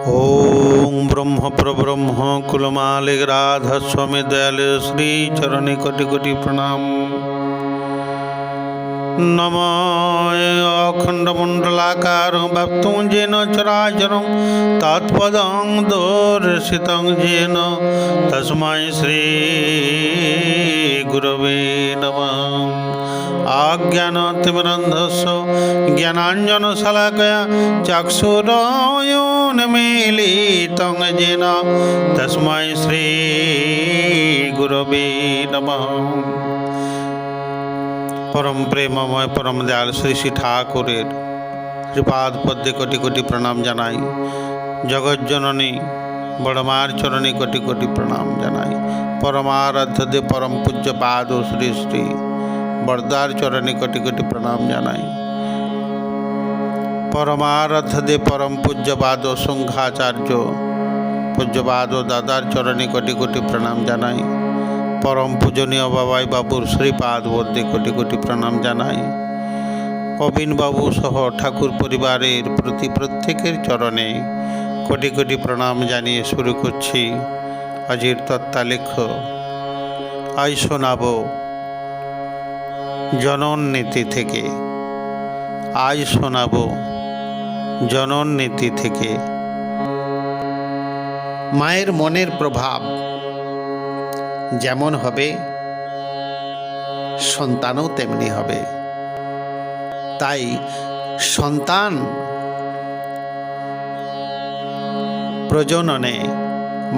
ओम ब्रह्म प्रब्रह्म कुलमालिक राधा स्वामी दयाल श्री चरणे कोटि कोटि प्रणाम। नमो अखंड मंडलाकार व्याप्तं येन चराचरं तत्पदं दर्शितं येन तस्मै श्री गुरवे नमः। आज्ञानतिमिरन्धस्य ज्ञानाञ्जनशलाकया चक्षुरुन्मीलितं येन तस्मै श्री गुरवे नमः। परम प्रेममय परम दयाल श्री श्री ठाकुरेर श्रीपाद पद्मे कोटि कोटि प्रणाम जानाई। जगत जननी बड़मार चरणे कोटि कोटि प्रणाम जानाई। परमाराध्य देव परम पूज्य पाद श्री श्री बरदार चरणे कोटि कोटि प्रणाम जानाई। परमाराध्य देव परम पूज्य पाद संघाचार्य पूज्य पाद दादार चरणे कोटि कोटि प्रणाम जानाई। परम पूजनीय बाबाई बाबूर श्रीपाद बद्मे कोटि कोटि प्रणाम जानाई। अबिन बाबू सह ठाकुर परिवारेर प्रति प्रत्येकेर चरणे कोटि कोटि प्रणाम जानिए शुरू करछि आजिर तत्तालेख। आज शोनाबो जनन नीति थेके। आज शोनाबो जनन नीति थेके। मायेर मनेर प्रभाव যেমন হবে সন্তানও তেমনি হবে। তাই সন্তান প্রজননে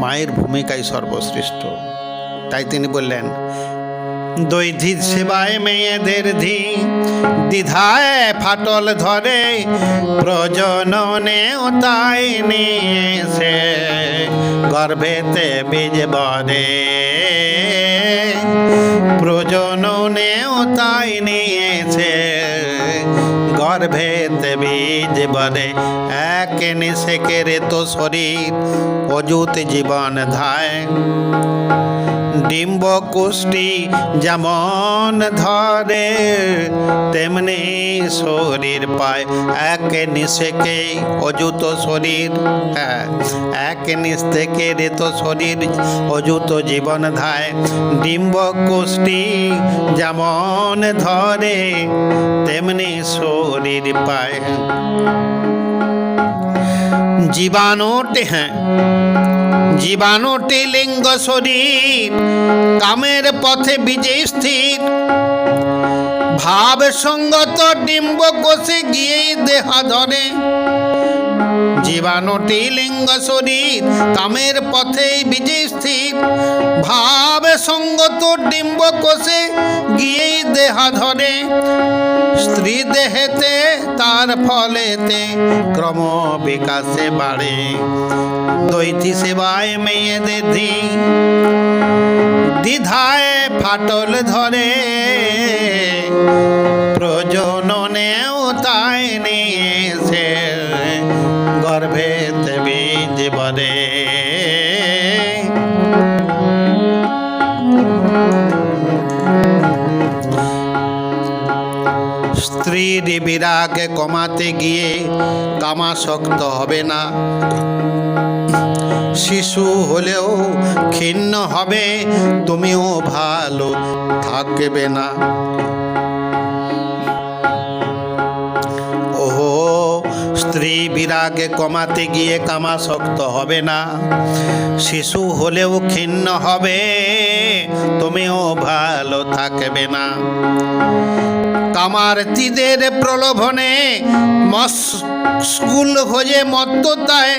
মায়ের ভূমিকাই সর্বশ্রেষ্ঠ। তাই তিনি বললেন, দৈধিক সেবায় মেয়েদের দ্বিধায় ফাটল ধরে, প্রজননেও তাই নিয়ে গর্ভেতে বীজ বরে। প্রজননেও তাই নিয়েছে গর্ভেতে বীজ বরে। এক নিষেকের তো শরীর অযুত জীবন ধায়, ডিম্ব কুষ্টি যেমন ধরে তেমনি শরীর পায়। এক নিষেকে অযুত শরীর, এক নিষেকে তো শরীর অযুত জীবন ধায়। ডিম্ব কুষ্টি যেমন ধরে তেমনি শরীর পায়। জীবাণুটি জীবাণুটি লিঙ্গ শরীর কামের পথে বীজে স্থির। ভাব সঙ্গত ডিম্ব কোষে গিয়েই দেহা ধরে। জীবাণুটি লিঙ্গ শরীর কামের পথে বীজে স্থির। ভাব সঙ্গত ডিম্ব কোষে গিয়েই দেহা ধরে। স্ত্রী দেহেতে তার ফলেতে ক্রম বিকাশে বাড়ে। দৈতি সেবায় মেয়েদের দ্বিধায় ফাটল ধরে, প্রজননেও তাই নিয়েছে গর্ভেতে বীজ বরে। স্ত্রীর বিরাগ কমাতে গিয়ে কামাসক্ত হবে না। শিশু হলেও ক্ষীণ হবে, তুমিও ভালো থাকবে না। ওহো, স্ত্রী বিরাগে কমাতে গিয়ে কামাসক্ত হবে না। শিশু হলেও ক্ষীণ হবে, তুমিও ভালো থাকবে না। কামার্তীদের প্রলোভনে মশগুল হয়ে মত্ততায়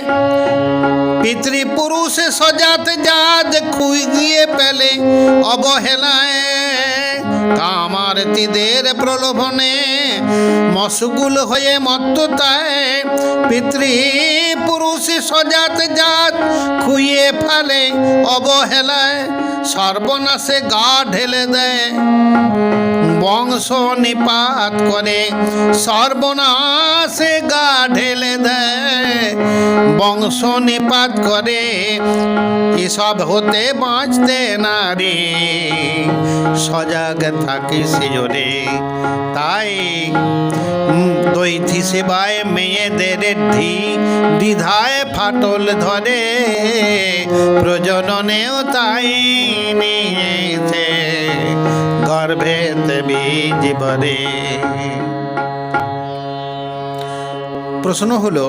পিতৃপুরুষে সজাত জাত খুইয়ে পেলে অবহেলায়। কামার্তীদের প্রলোভনে মশগুল হয়ে মত্ততায় পিতৃপুরুষে সজাত জাত খুইয়ে ফেলে অবহেলায়। সর্বনাশে গা ঢেলে দেয়, বংশ নিপাত করে। সর্বনাশে গা ঢেলে দেয়, বংশ নিপাত করে, এসব হতে বাঁচতে না রে, সজাগ থাকিস জোরে। তাই দৈথি সেবায় মেয়েদের দ্বিধায় ফাটল ধরে, প্রজননেও তাই নিয়েছে গর্ভেতে বীজ ভরে। প্রশ্ন হলো,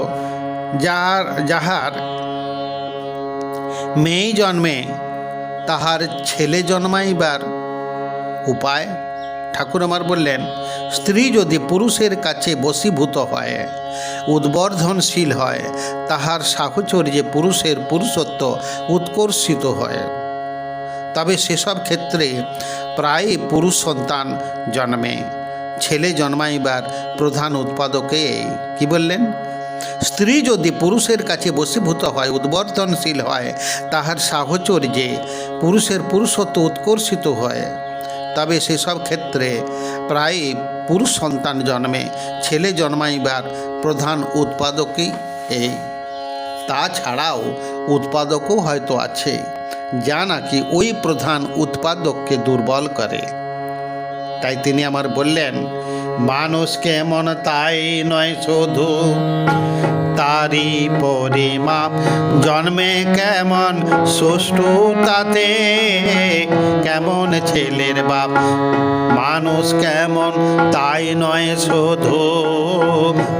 যাহার মেয়ে জন্মে তাহার ছেলে জন্মাইবার উপায়? ঠাকুর আমার বললেন, স্ত্রী যদি পুরুষের কাছে বশীভূত হয়, উদ্বর্ধনশীল হয়, তাহার সাহচর্যে পুরুষের পুরুষত্ব উৎকর্ষিত হয়, তবে সেসব ক্ষেত্রে প্রায় পুরুষ সন্তান জন্মে। ছেলে জন্মাইবার প্রধান উৎপাদকে কি বললেন? স্ত্রী যদি পুরুষের কাছে বশীভূত হয়, উদ্বর্ধনশীল হয়, তাহার সাহচর্যে পুরুষের পুরুষত্ব উৎকর্ষিত হয়, তবে সেসব ক্ষেত্রে প্রায় পুরুষ সন্তান জন্মে। ছেলে জন্মাইবার প্রধান উৎপাদকই এই। তাছাড়াও উৎপাদকও হয়তো আছে, যা নাকি ওই প্রধান উৎপাদককে দুর্বল করে। তাই তিনি আমার বললেন, মানুষ কেমন তাই নয় শুধু, তারি পরিমাপ জন্মে কেমন সুষ্ঠু তাতে, কেমন ছেলের বাপ। মানুষ কেমন তাই নয় শুধু,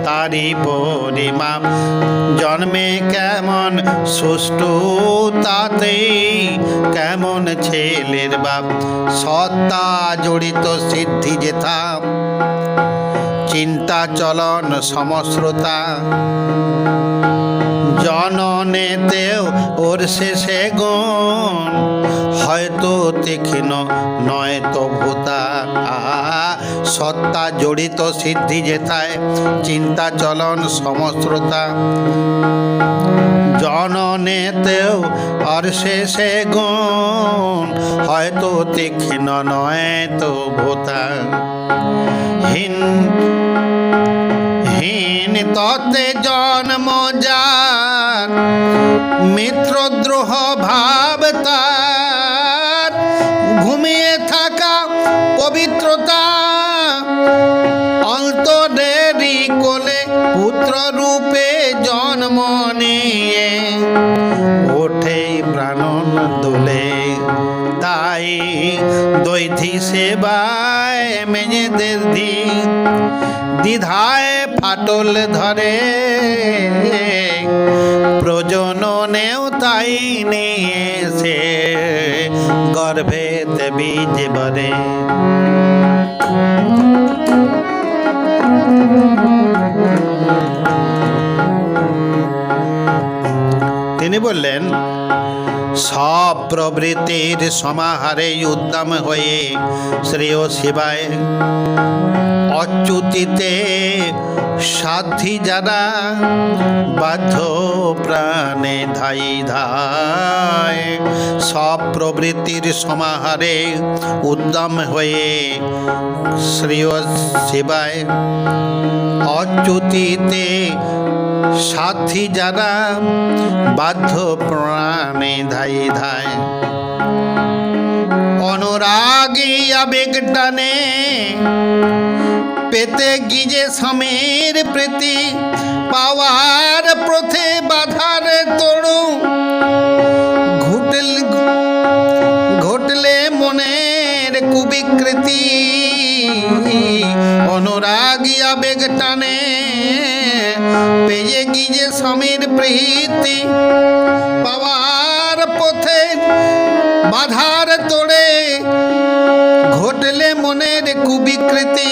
তারি পরিমাপ জন্মে কেমন সুষ্ঠু তাতে, কেমন ছেলের বাপ। সত্তা জড়িত সিদ্ধি যেথা, চিন্তা চলন সমশ্রোতা, জননেতেও ওর শেষে গুণ, হয়তো তীক্ষ্ণ নয়তো ভূতা। সত্তা জড়িত সিদ্ধি যেথায়, চিন্তা চলন সমশ্রোতা, জননেতেও ওর শেষে গুণ, হয়তো তীক্ষ্ণ নয়তো ভূতা। হীন ততে জন্ম যার, মিত্রদ্রোহ ভাব তার, ঘুমিয়ে থাকা পবিত্রতা, অন্তরেরই কোলে পুত্র রূপে জন্ম নিয়ে ওঠে প্রাণন দোলে। তাই দৈথি সেবায় মেয়েদের দ্বিধায় ফাটল ধরে, প্রজননেও তাই নিয়েছে গর্ভেতে বীজ ভরে। তিনি বললেন, সব প্রবৃত্তির সমাহারে উদ্যম হয়ে শ্রেয় সেবায় অচ্যুতিতে সাধ্যি যারা, বাধ্য প্রাণে ধাই ধায়। সব প্রবৃত্তির সমাহারে উদ্যম হয়ে শ্রেয় সেবায় অচ্যুতিতে সাধ্যি যারা, বাধ্য প্রাণে ধাই ধায়। অনুরাগী আবেগ টানে পেতে গিয়ে স্বামীর প্রীতি, পাওয়ার পথে বাধার তরু, ঘটলে মনের কুবিকৃতি। অনুরাগী আবেগ টানে পেয়ে গিয়ে স্বামীর প্রীতি, পাওয়ার পথে বাধার তোড়ে, ঘটলে মনের কুবিকৃতি।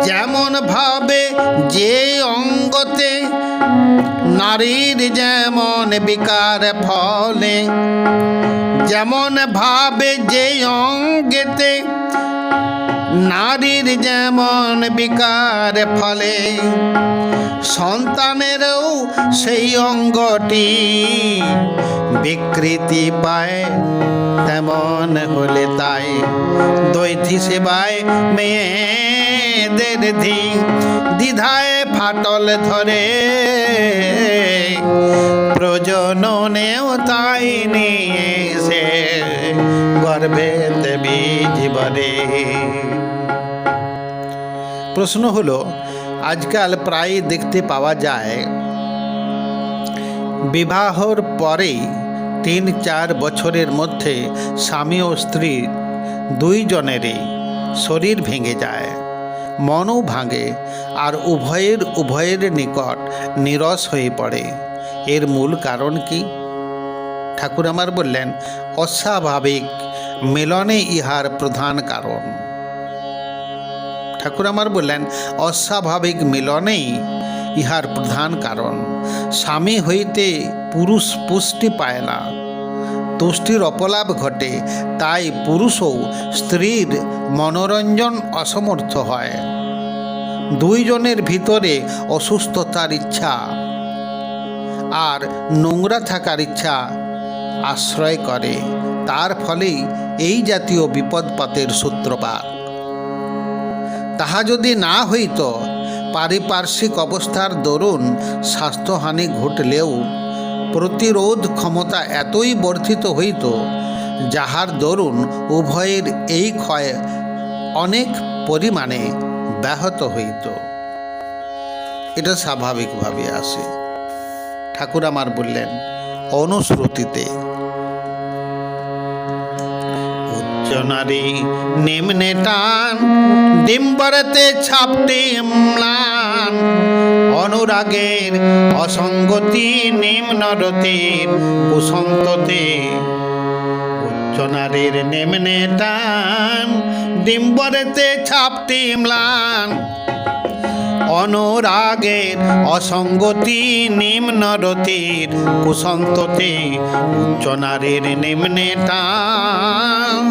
যেমন ভাবে যে অঙ্গতে নারীর যেমন বিকার ফলে, যেমন ভাবে যে অঙ্গেতে নারীর যেমন বিকার ফলে, সন্তানেরও সেই অঙ্গটি বিকৃতি পায়। তেমন হলে তাই দৈথি সেবায় মেয়েদের দ্বিধায় ফাটল ধরে, জননেও তাই নিয়ে সে গর্ভেতে বীজ বরে। প্রশ্ন হলো, আজকাল প্রায় দেখতে পাওয়া যায় বিবাহর পরেই 3-4 বছরের মধ্যে স্বামী ও স্ত্রী দুইজনেরই শরীর ভেঙে যায়, মনও ভাঙে, আর উভয়ের নিকট নিরস হয়ে পড়ে। এর মূল কারণ কি? ঠাকুর আমার বললেন, অস্বাভাবিক মিলনে ইহার প্রধান কারণ। ঠাকুর আমার বললেন, অস্বাভাবিক মিলনেই ইহার প্রধান কারণ। স্বামী হইতে পুরুষ পুষ্টি পায় না, তুষ্টির অপলাভ ঘটে, তাই পুরুষও স্ত্রীর মনোরঞ্জন অসমর্থ হয়। দুইজনের ভিতরে অসুস্থতার ইচ্ছা আর নোংরা থাকার ইচ্ছা আশ্রয় করে, তার ফলেই এই জাতীয় বিপদপাতের সূত্রপাত। তাহা যদি না হইত, পারিপার্শ্বিক অবস্থার দরুন স্বাস্থ্যহানি ঘটলেও প্রতিরোধ ক্ষমতা এতই বর্ধিত হইত, যাহার দরুন উভয়ের এই ক্ষয় অনেক পরিমাণে ব্যাহত হইত। এটা স্বাভাবিকভাবে আসে। ঠাকুর আমার বললেন, অনুশ্রুতিতে উচ্চ নারী নিম্নে টান, ডিম্বরেতে ছাপটি ম্লান, অনুরাগের অসঙ্গতি নিম্ন রতির কুসন্ততে। উচ্চ নারীর নিম্নে টান, ডিম্বরেতে ছাপটি ম্লান, অনুরাগের অসঙ্গতি নিম্ন রতির কুসন্ততে। উচ্চ নারীর নিম্নে টান।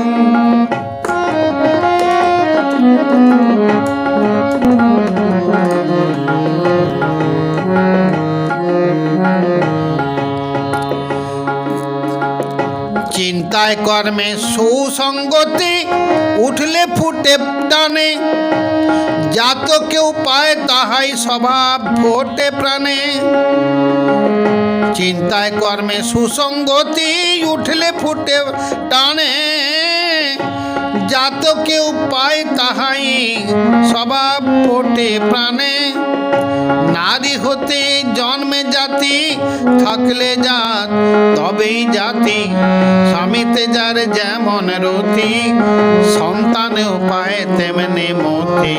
চিন্তায় কর্মে সুসঙ্গতি উঠলে ফুটে টানে, যাত কেউ পায় তাহাই স্বভাব ফোটে প্রাণে। চিন্তায় কর্মে সুসঙ্গতি উঠলে ফুটে টানে, যাত কেউ পায় তাহাই স্বভাব ফোটে প্রাণে। নারী হতে জন্মে জাতি, থাকলে জাত তবেই জাতি। স্বামীতে যার যেমন রতি, সন্তানেও পায় তেমনি মতি।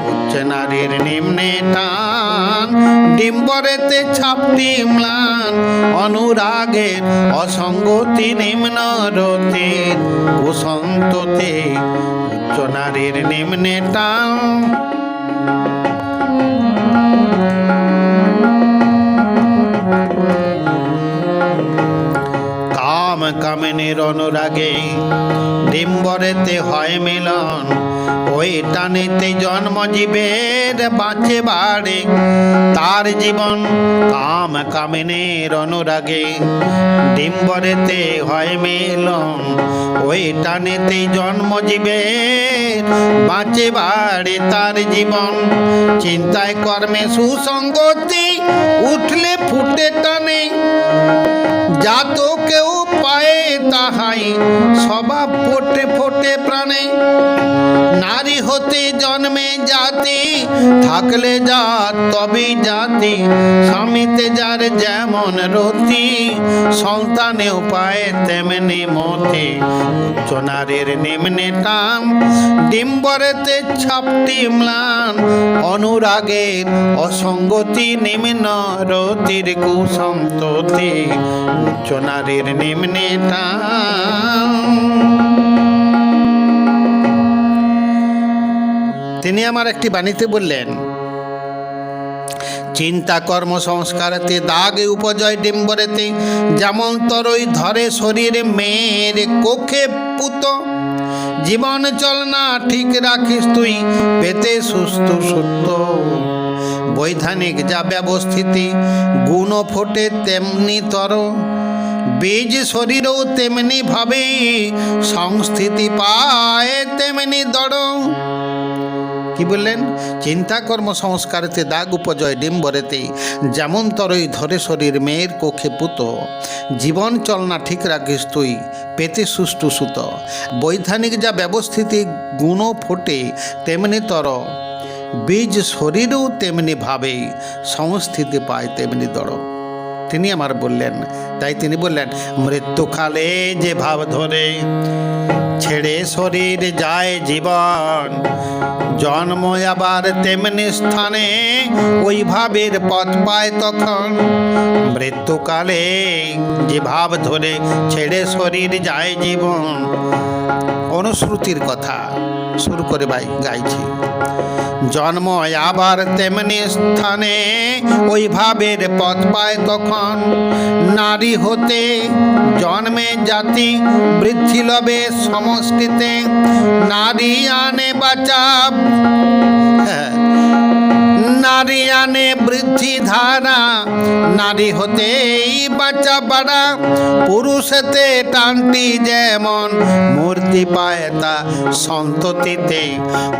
উচ্চ নারীর নিম্নে টান, ডিম্বরেতে ছাপটি ম্লান, অনুরাগের অসঙ্গতি নিম্ন রতির কুসন্ততে। উচ্চ নারীর নিম্নে টান। কাম কামিনীর অনুরাগে ডিম্বরেতে হয় মিলন, ওই টানেতে জন্মজীবের বাঁচে বাড়ে তার জীবন। কাম কামিনীর অনুরাগে ডিম্বরেতে হয় মিলন, ওই টানেতে জন্মজীবের বাঁচে বাড়ে তার জীবন। চিন্তায় কর্মে সুসঙ্গতি উঠলে ফুটে টানে, যাত কেউ পায় তাহাই স্বভাব ফোটে ফোটে প্রাণে। নারী হতে জন্মে জাতি, থাকলে জাত তবেই জাতি। স্বামীতে যার যেমন রতি, সন্তানেও পায় তেমনি মতি। উচ্চ নারীর নিম্নে টান, ডিম্বরেতে ছাপটি ম্লান, অনুরাগের অসঙ্গতি নিম্ন রতির কুসন্ততি। উচ্চ নারীর নিম্নে টান। তিনি আমার একটি বাণীতে বললেন, চিন্তা কর্ম সংস্কারেতে দাগে উপজয় ডিম্বরেতে, যেমন তরই ধরে শরীরে মেয়ের কোখে পুত। জীবন চলনা ঠিক রাখিস তুই, পেতে সুস্থ সত্য। বৈধানিক যা ব্যবস্থিতি, গুণ ফোটে তেমনি তর। বীজ শরীরও তেমনি ভাবে, সংস্থিতি পায় তেমনি দড়। কি বললেন? চিন্তা কর্ম সংস্কারেতে দাগ উপজয় ডিম্বরেতে, যেমন তরই ধরে শরীর মেয়ের কোখে পুত, জীবন চলনা ঠিক রাখিস তুই পেতে সুষ্ঠু সুত, বৈধানিক যা ব্যবস্থিতি গুণ ফোটে তেমনি তর, বীজ শরীরও তেমনি ভাবে সংস্থিতি পায় তেমনি দড়। তিনি আমার বললেন, তাই তিনি বললেন, মৃত্যুকালে যে ভাব ধরে ছেড়ে শরীর যায় জীবন, জন্ম আবার তেমনি স্থানে ওই ভাবের পথ পায় তখন। মৃত্যুকালে যে ভাব ধরে ছেড়ে শরীর যায় জীবন, অনুশ্রুতির কথা শুরু করে গাইছি। জন্ম আবার তেমনি স্থানে ওই ভাবের পথ পায় তখন, নারী হতে জন্মে জাতি বৃদ্ধি লবে সমষ্টিতে, নারী আনে বাঁচা নারী আনে বৃদ্ধি ধারা, নারী হতেই বাঁচা বাড়া, পুরুষেতে টানটি যেমন মূর্তি পায় তা সন্ততিতে,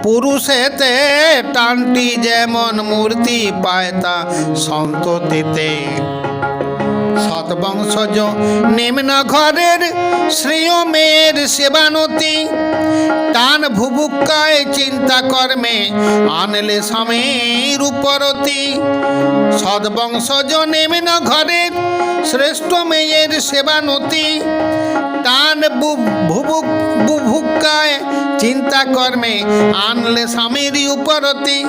পুরুষেতে টানটি যেমন মূর্তি পায় তা সন্ততিতে। সৎবংশজ নিম্ন ঘরের শ্রেয় মেয়ের সেবানতি, টান ভুবুক্কায় চিন্তা কর্মে আনলে স্বামীর উপরতি। সৎবংশজ নিম্ন ঘরের শ্রেষ্ঠ মেয়ের সেবানতি, টান ভুবুক্কায় চিন্তা কর্মে আনলে স্বামীর উপরতি।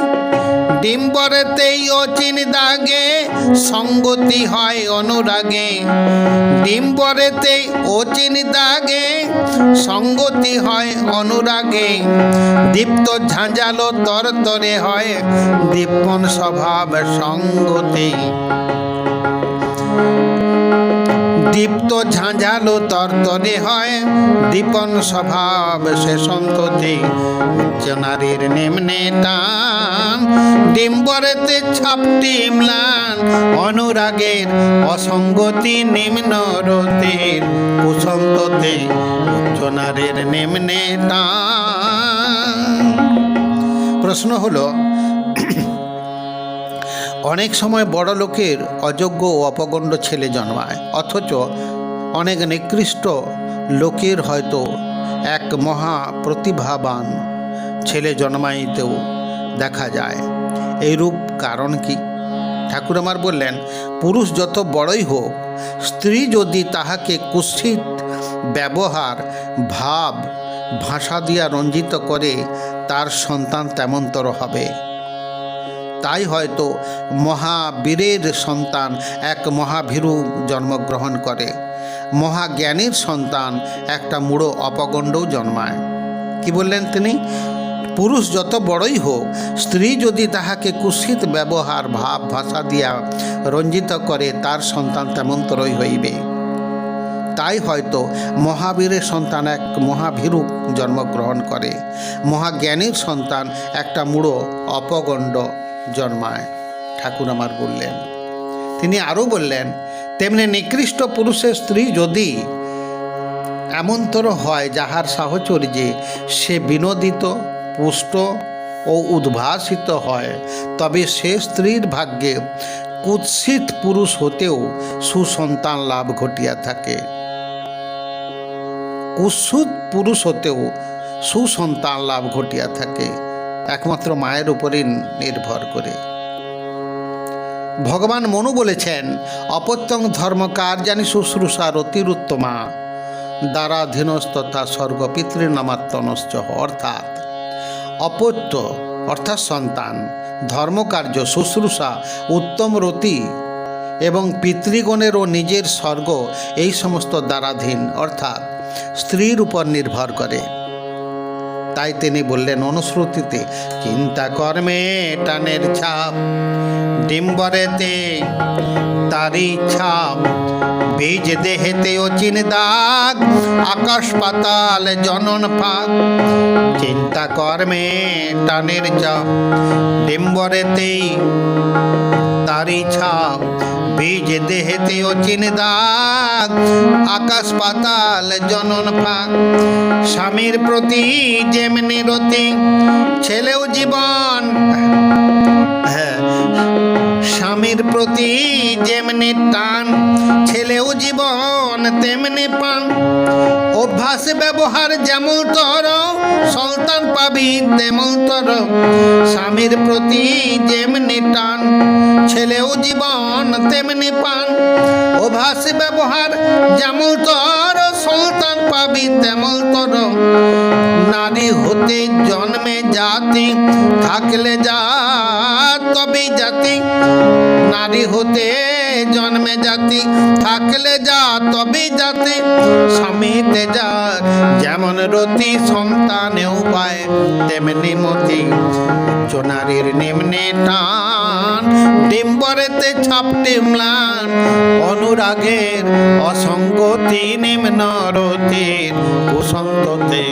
ডিম্বরেতেই অচিন দাগে সঙ্গতি হয় অনুরাগে, ডিম্বরেতেই অচিন দাগে সঙ্গতি হয় অনুরাগে। দীপ্ত ঝাঁঝালো তরতরে হয় দীপন স্বভাব সঙ্গতি, দীপ্ত ঝাঁঝালো তরতরে হয় দীপন স্বভাব সে সন্ততি। উচ্চ নারীর নিম্নে টান ডিম্বরেতে ছাপটি ম্লান, অনুরাগের অসঙ্গতি নিম্ন রতির কুসন্ততে। উচ্চ নারীর নিম্নে টান। প্রশ্ন হলো, অনেক সময় বড় লোকের অযোগ্য ও অপগণ্ড ছেলে জন্মায়, অথচ অনেক নিকৃষ্ট লোকের হয়তো এক মহা প্রতিভাবান ছেলে জন্মাইতেও দেখা যায়। এইরূপ কারণ কি? ঠাকুর আমার বললেন, পুরুষ যত বড়ই হোক, স্ত্রী যদি তাহাকে কুৎসিত ব্যবহার ভাব ভাষা দিয়া রঞ্জিত করে, তার সন্তান তেমনতর হবে। তাই হয়তো মহাবীরের সন্তান এক মহাভীরু জন্মগ্রহণ করে, মহাজ্ঞানীর সন্তান একটা মূঢ় অপগণ্ডও জন্মায়। কি বললেন তিনি? পুরুষ যত বড়ই হোক, স্ত্রী যদি তাহাকে কুৎসিত ব্যবহার ভাব ভাষা দিয়া রঞ্জিত করে, তার সন্তান তেমনতরই হইবে। তাই হয়তো মহাবীরের সন্তান এক মহাভীরু জন্মগ্রহণ করে, মহাজ্ঞানীর সন্তান একটা মূঢ় অপগণ্ড জন্মায়। ঠাকুর আমার বললেন। তিনি আরও বললেন, তেমনি নিকৃষ্ট পুরুষের স্ত্রী যদি এমনতর হয় যাহার সাহচর্যে সে বিনোদিত, পুষ্ট ও উদ্ভাসিত হয়, তবে সে স্ত্রীর ভাগ্যে কুৎসিত পুরুষ হতেও সুসন্তান লাভ ঘটিয়া থাকে। কুৎসিত পুরুষ হতেও সুসন্তান লাভ ঘটিয়া থাকে, একমাত্র মায়ের উপরই নির্ভর করে। ভগবান মনু বলেছেন, অপত্যং ধর্ম কার্যানি শুশ্রূষার অতিরুত্তমা দ্বারাধীনস্তথা স্বর্গ পিতৃনামাত্মনশ্চ। অর্থাৎ অপত্য অর্থাৎ সন্তান, ধর্মকার্য, শুশ্রূষা, উত্তম রতি এবং পিতৃগণেরও নিজের স্বর্গ এই সমস্ত দ্বারাধীন অর্থাৎ স্ত্রীর উপর নির্ভর করে। তাই তিনি বললেন অনুশ্রুতিতে, চিন্তা কর্মে টানের ছাপ ডিম্বরেতে তারি ছাপ, বীজ দেহেতে অচিন দাগ আকাশ পাতাল জনন ফাঁক। চিন্তা কর্মে টানের ছাপ ডিম্বরেতেই তারি ছাপ, বীজ দেহেতে অচিন দাগ, আকাশ পাতাল জনন ফাঁক। স্বামীর প্রতি যেমনি রতি, ছেলেও জীবন, স্বামীর প্রতি যেমনি টান, ছেলেও জীবন তেমনি পান। অভ্যাস ব্যবহার যেমন তর, সন্তান পাবি তেমন তর। স্বামীর প্রতি যেমনি টান, ছেলেও জীবন তেমনি পান। অভ্যাস ব্যবহার যেমন তর, সন্তান পাবি তেমন তর। নারী হতে জন্মে জাতি, থাকলে যা তবে জাতি। নারী হতে জন্মে জাতি, থাকলে যা তবে জাতি। স্বামীতে যার যেমন রতি, সন্তানেও পায় তেমনি মতি। উচ্চ নারীর নিম্নে টান, ডিম্বরেতে ছাপটি ম্লান। অনুরাগের অসঙ্গতি, নিম্ন রতির কুসঙ্গতে।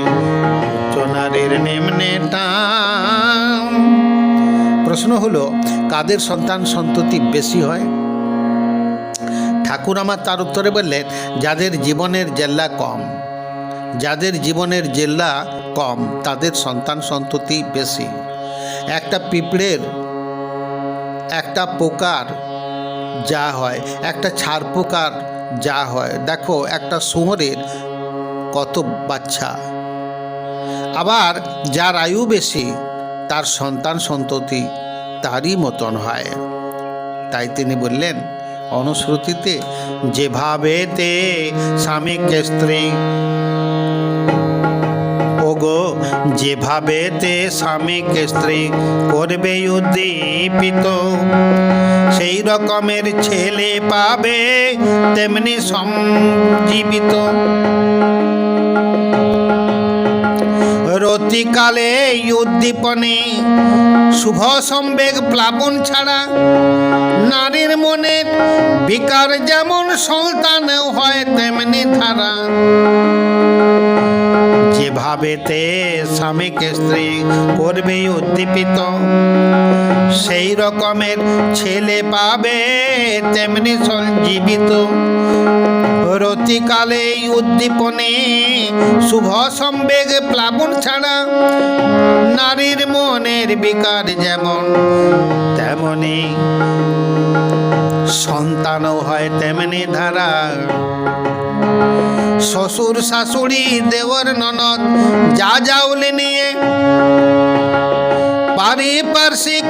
উচ্চ নারীর নিম্নে টান। প্রশ্ন হলো, কাদের সন্তান সন্ততি বেশি হয়? ঠাকুর আমার তার উত্তরে বললেন, যাদের জীবনের জেল্লা কম, যাদের জীবনের জেল্লা কম তাদের সন্তান সন্ততি বেশি। একটা পিঁপড়ের, একটা পোকার যা হয়, একটা ছাড় পোকার যা হয়, দেখো একটা শুয়োরের কত বাচ্চা। আবার যার আয়ু বেশি তার সন্তান সন্ততি তারই মতন হয়। তাই তিনি বললেন অনুশ্রুতিতে, যেভাবেতে স্বামীকে স্ত্রী, ওগো যেভাবেতে স্বামীকে স্ত্রী করবে উদ্দীপিত, সেই রকমের ছেলে পাবে তেমনি সঞ্জীবিত। রতিকালে উদ্দীপনে শুভ সম্বেগ প্লাবন ছাড়া, নারীর মনে বিকার যেমন সন্তানেও হয় তেমনি ধারা। যেভাবেতে স্বামীকে স্ত্রী করবে উদ্দীপিত, সেই রকমের ছেলে পাবে তেমনি সঞ্জীবিত। রতিকালে উদ্দীপনে শুভ সম্বেগ প্লাবন ছাড়া, নারীর মনের বিকার যেমন তেমনি সন্তানও হয় তেমনি ধারা। শ্বশুর শাশুড়ি দেওর ননদ যা যাউলে নিয়ে, পারিপার্শ্বিক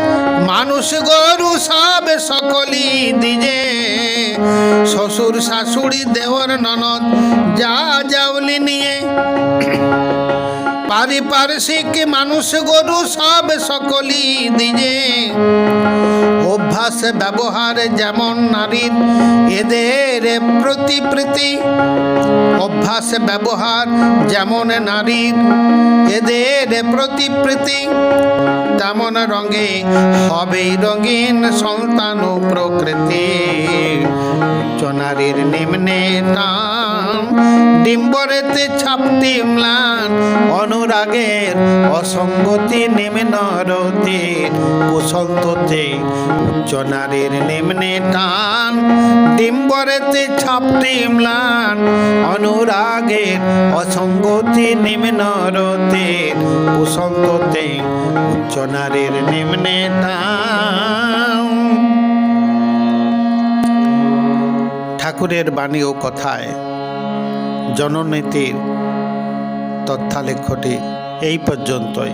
মানুষ গরু সব সকলি দিজে। শ্বশুর শাশুড়ি দেওর ননদ যা যাউলি নিয়ে, পারিপার্শ্বিক মানুষ গরু সব সকলি দিজে। অভ্যাস ব্যবহার যেমন নারীর এদের প্রতি প্রীতি। অভ্যাস ব্যবহার যেমন নারীর এদের প্রতি প্রীতি, তেমন রঙে হবে রঙিন সন্তান ও প্রকৃতি। উচ্চ নারীর নিম্নে টান, ডিম্বরেতে ছাপটি ম্লান। অনুরাগের অসঙ্গতি নিম্ন রতির কুসঙ্গতে। উচ্চ নারীর নিম্নে টান, ডিম্বরেতে ছাপটি ম্লান। অনুরাগের অসঙ্গতি নিম্ন রতির কুসঙ্গতে। উচ্চ নারীর নিম্নে টান। ঠাকুরের বাণী ও কথায় জননীতির তথ্যালেখ্যটি এই পর্যন্তই।